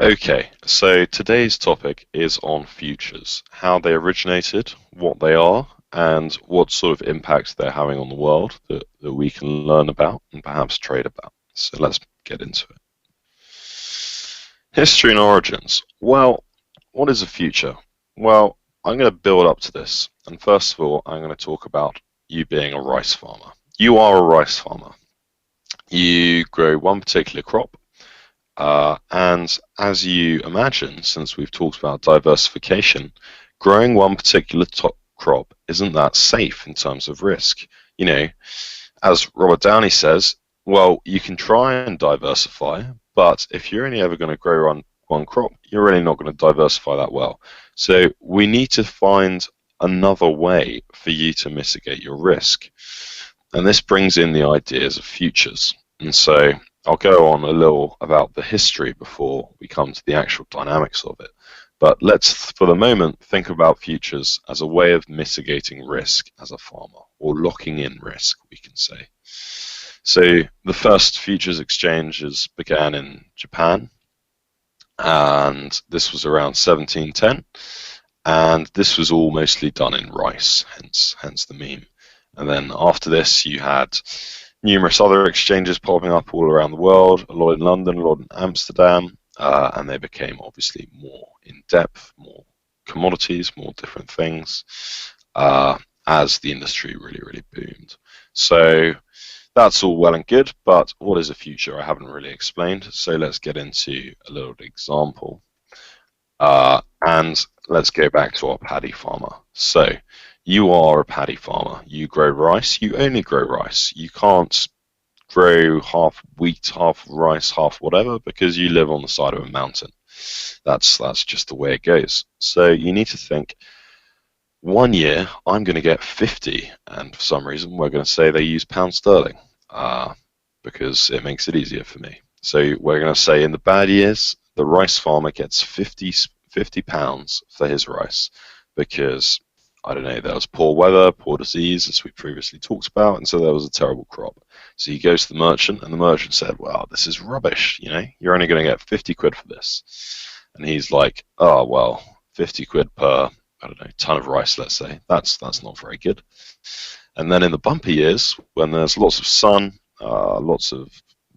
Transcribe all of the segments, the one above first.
Okay, so today's topic is on futures, how they originated, what they are, and what sort of impact they're having on the world that we can learn about and perhaps trade about. So let's get into it. History and origins. Well, what is a future? Well, I'm going to build up to this. And first of all, I'm going to talk about you being a rice farmer. You are a rice farmer. You grow one particular crop. And as you imagine, since we've talked about diversification, growing one particular crop isn't that safe in terms of risk. You know, as Robert Downey says, well, you can try and diversify, but if you're only ever going to grow on one crop, you're really not going to diversify that well. So we need to find another way for you to mitigate your risk. And this brings in the ideas of futures. And so I'll go on a little about the history before we come to the actual dynamics of it. But let's, for the moment, think about futures as a way of mitigating risk as a farmer, or locking in risk, we can say. So the first futures exchanges began in Japan, and this was around 1710, and this was all mostly done in rice, hence the meme. And then after this, you had numerous other exchanges popping up all around the world, a lot in London, a lot in Amsterdam, and they became obviously more in depth, more commodities, more different things, as the industry really boomed. So that's all well and good, but what is a future? I haven't really explained, so let's get into a little example. And let's go back to our paddy farmer. So you are a paddy farmer. You grow rice. You only grow rice. You can't grow half wheat, half rice, half whatever, because you live on the side of a mountain. That's just the way it goes. So you need to think, one year I'm going to get 50, and for some reason we're going to say they use pound sterling because it makes it easier for me. So we're going to say in the bad years, the rice farmer gets 50 pounds for his rice because, I don't know, there was poor weather, poor disease, as we previously talked about, and so there was a terrible crop. So he goes to the merchant, and the merchant said, well, this is rubbish, you know, you're only going to get 50 quid for this. And he's like, oh, well, 50 quid per, I don't know, ton of rice, let's say, that's not very good. And then in the bumper years, when there's lots of sun, lots of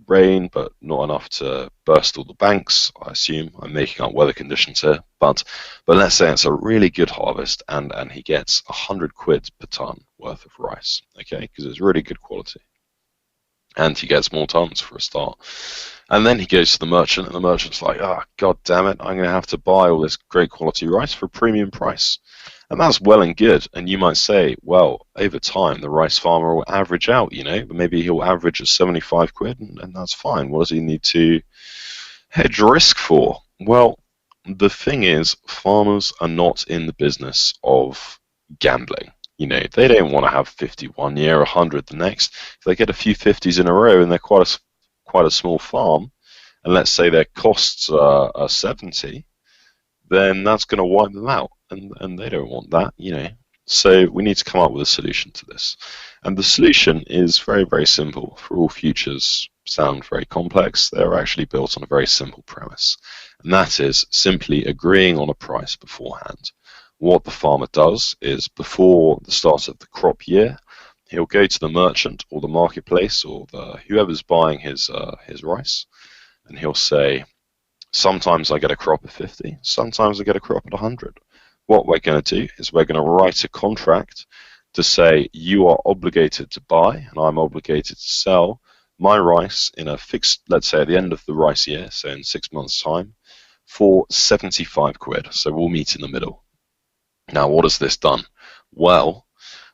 rain, but not enough to burst all the banks, I assume. I'm making up weather conditions here, but let's say it's a really good harvest, and he gets 100 quid per ton worth of rice, okay, because it's really good quality. And he gets more tons for a start. And then he goes to the merchant, and the merchant's like, oh, god damn it, I'm going to have to buy all this great quality rice for a premium price. And that's well and good, and you might say, well, over time, the rice farmer will average out, you know, but maybe he'll average at 75 quid, and that's fine. What does he need to hedge risk for? Well, the thing is, farmers are not in the business of gambling. You know, they don't want to have 50 one year, 100 the next. If they get a few 50s in a row and they're quite a small farm, and let's say their costs are 70, then that's going to wipe them out, and they don't want that, you know. So we need to come up with a solution to this. And the solution is very simple. For all futures sound very complex, they're actually built on a very simple premise. And that is simply agreeing on a price beforehand. What the farmer does is, before the start of the crop year, he'll go to the merchant or the marketplace or whoever's buying his rice, and he'll say, sometimes I get a crop of 50, sometimes I get a crop at 100. What we're going to do is we're going to write a contract to say you are obligated to buy and I'm obligated to sell my rice in a fixed, let's say at the end of the rice year, so in 6 months' time, for 75 quid. So we'll meet in the middle. Now, what has this done? Well,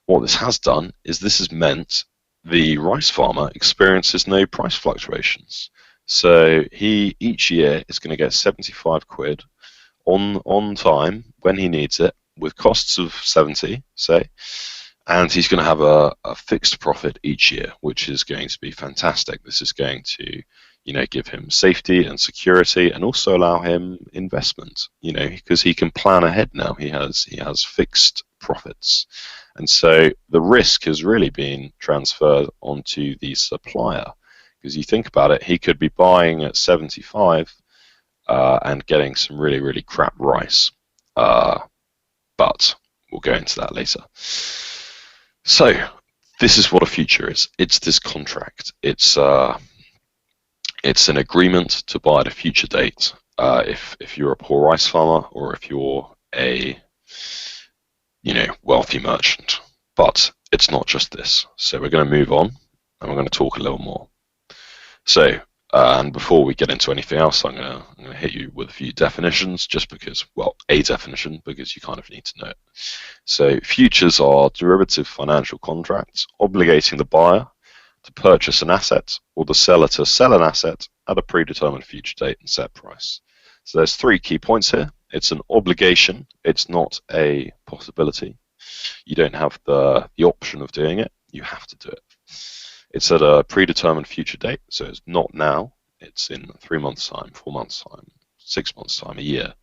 what this has done is this has meant the rice farmer experiences no price fluctuations. So he each year is going to get 75 quid on time when he needs it, with costs of 70, say, and he's going to have a fixed profit each year, which is going to be fantastic. This is going to, you know, give him safety and security, and also allow him investment, you know, because he can plan ahead now. He has fixed profits, and so the risk has really been transferred onto the supplier. Because you think about it, he could be buying at 75, and getting some really, really crap rice. But we'll go into that later. So this is what a future is. It's this contract. It's an agreement to buy at a future date. If you're a poor rice farmer, or if you're a wealthy merchant. But it's not just this. So we're going to move on, and we're going to talk a little more. So, and before we get into anything else, I'm going to hit you with a few definitions, just because, well, a definition, because you kind of need to know it. So futures are derivative financial contracts obligating the buyer to purchase an asset, or the seller to sell an asset at a predetermined future date and set price. So there's 3 key points here. It's an obligation. It's not a possibility. You don't have the option of doing it. You have to do it. It's at a predetermined future date, so it's not now. It's in 3 months' time, 4 months' time, 6 months' time, a year,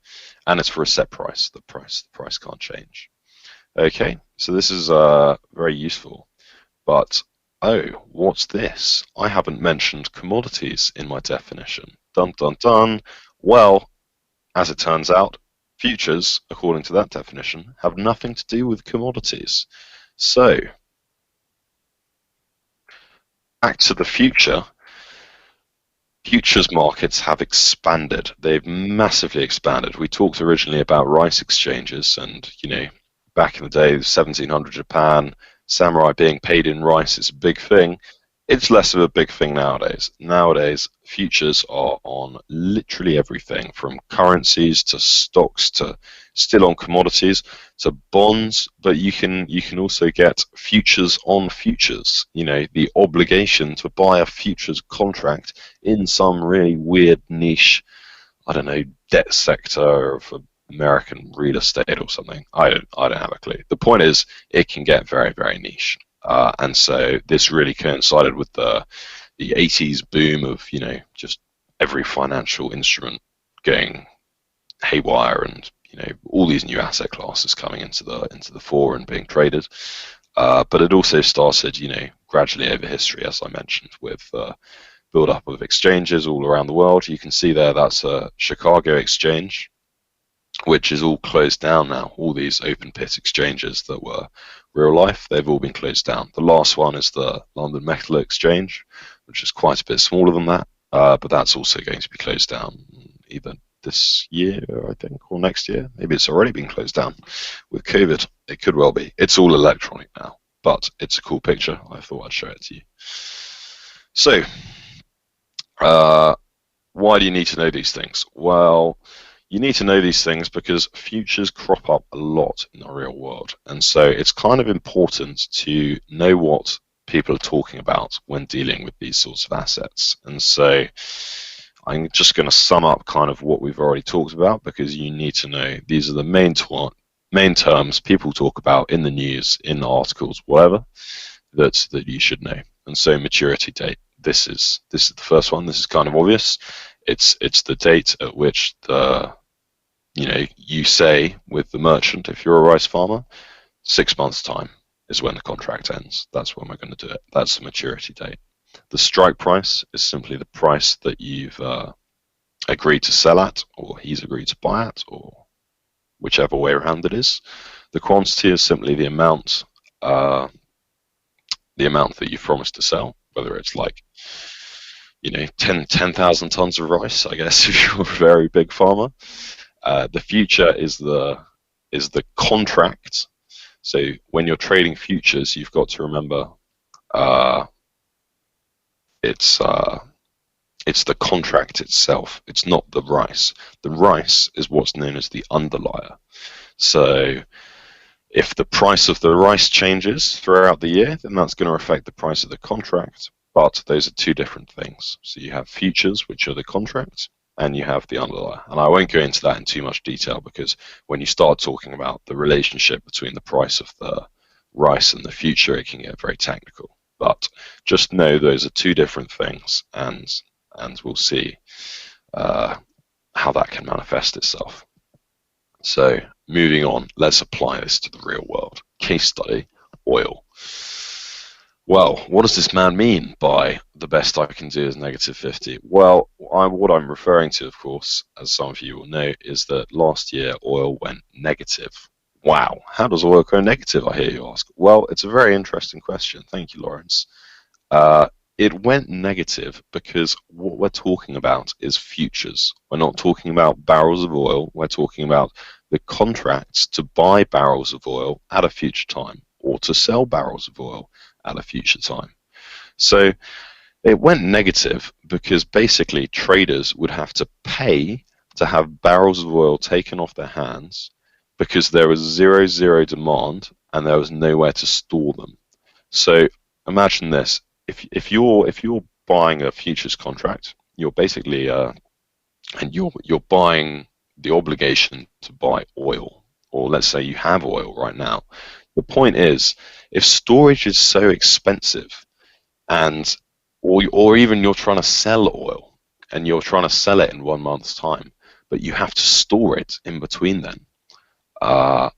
and it's for a set price. The price can't change. Okay, so this is very useful. But oh, what's this? I haven't mentioned commodities in my definition. Dun dun dun. Well, as it turns out, futures, according to that definition, have nothing to do with commodities. So, back to the future, futures markets have expanded. They've massively expanded. We talked originally about rice exchanges, and, back in the day, 1700 Japan, samurai being paid in rice is a big thing. It's less of a big thing nowadays. Nowadays, futures are on literally everything, from currencies to stocks to still on commodities to bonds. But you can also get futures on futures. The obligation to buy a futures contract in some really weird niche, I don't know, debt sector of American real estate or something. I don't have a clue. The point is, it can get very, very niche. And so this really coincided with the 80s boom of, just every financial instrument going haywire, and, all these new asset classes coming into the fore and being traded. But it also started, gradually over history, as I mentioned, with build-up of exchanges all around the world. You can see there, that's a Chicago exchange, which is all closed down now. All these open pit exchanges that were real life, they've all been closed down. The last one is the London Metal Exchange, which is quite a bit smaller than that, but that's also going to be closed down either this year, I think, or next year. Maybe it's already been closed down with COVID. It could well be. It's all electronic now, but it's a cool picture. I thought I'd show it to you. So, why do you need to know these things? Well, you need to know these things because futures crop up a lot in the real world. And so it's kind of important to know what people are talking about when dealing with these sorts of assets. And so I'm just going to sum up kind of what we've already talked about, because you need to know these are the main terms people talk about in the news, in the articles, whatever, that you should know. And so maturity date. This is the first one. This is kind of obvious. It's the date at which you say with the merchant, if you're a rice farmer, 6 months' time is when the contract ends. That's when we're going to do it. That's the maturity date. The strike price is simply the price that you've agreed to sell at, or he's agreed to buy at, or whichever way around it is. The quantity is simply the amount that you promised to sell, whether it's like 10,000 tons of rice, I guess, if you're a very big farmer. The future is the contract. So when you're trading futures, you've got to remember it's the contract itself. It's not the rice. The rice is what's known as the underlier. So if the price of the rice changes throughout the year, then that's going to affect the price of the contract. But those are 2 different things. So you have futures, which are the contract, and you have the underlier. And I won't go into that in too much detail, because when you start talking about the relationship between the price of the rice and the future, it can get very technical. But just know those are 2 different things, and we'll see how that can manifest itself. So moving on, let's apply this to the real world. Case study, oil. Well, what does this man mean by the best I can do is -50? Well, what I'm referring to, of course, as some of you will know, is that last year oil went negative. Wow, how does oil go negative, I hear you ask? Well, it's a very interesting question. Thank you, Lawrence. Uh, it went negative because what we're talking about is futures. We're not talking about barrels of oil. We're talking about the contracts to buy barrels of oil at a future time or to sell barrels of oil at a future time. So it went negative because basically traders would have to pay to have barrels of oil taken off their hands because there was zero demand and there was nowhere to store them. So imagine this: if you're buying a futures contract, you're basically and you're buying the obligation to buy oil, or let's say you have oil right now. The point is, if storage is so expensive, and or even you're trying to sell oil and you're trying to sell it in 1 month's time, but you have to store it in between then, uh,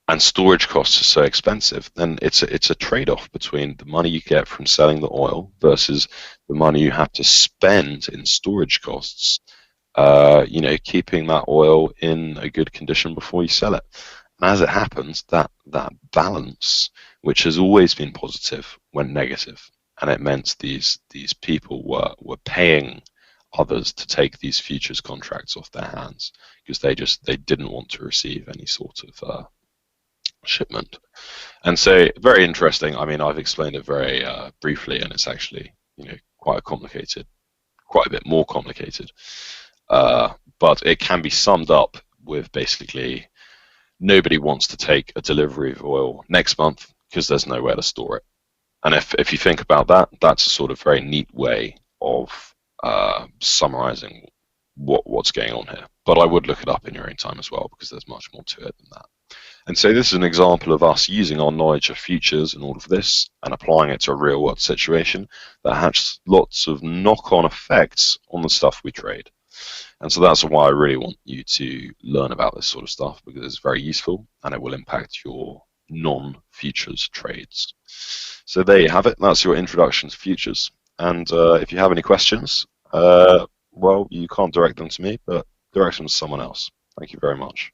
and storage costs are so expensive, then it's a trade-off between the money you get from selling the oil versus the money you have to spend in storage costs. Keeping that oil in a good condition before you sell it. And as it happens, that balance, which has always been positive, went negative, and it meant these people were paying others to take these futures contracts off their hands because they didn't want to receive any sort of shipment. And so, very interesting. I mean, I've explained it very briefly, and it's actually quite a bit more complicated. But it can be summed up with basically nobody wants to take a delivery of oil next month because there's nowhere to store it. And if you think about that, that's a sort of very neat way of summarizing what's going on here. But I would look it up in your own time as well because there's much more to it than that. And so this is an example of us using our knowledge of futures and all of this and applying it to a real world situation that has lots of knock-on effects on the stuff we trade. And so that's why I really want you to learn about this sort of stuff because it's very useful and it will impact your non-futures trades. So there you have it. That's your introduction to futures. And if you have any questions, well, you can't direct them to me, but direct them to someone else. Thank you very much.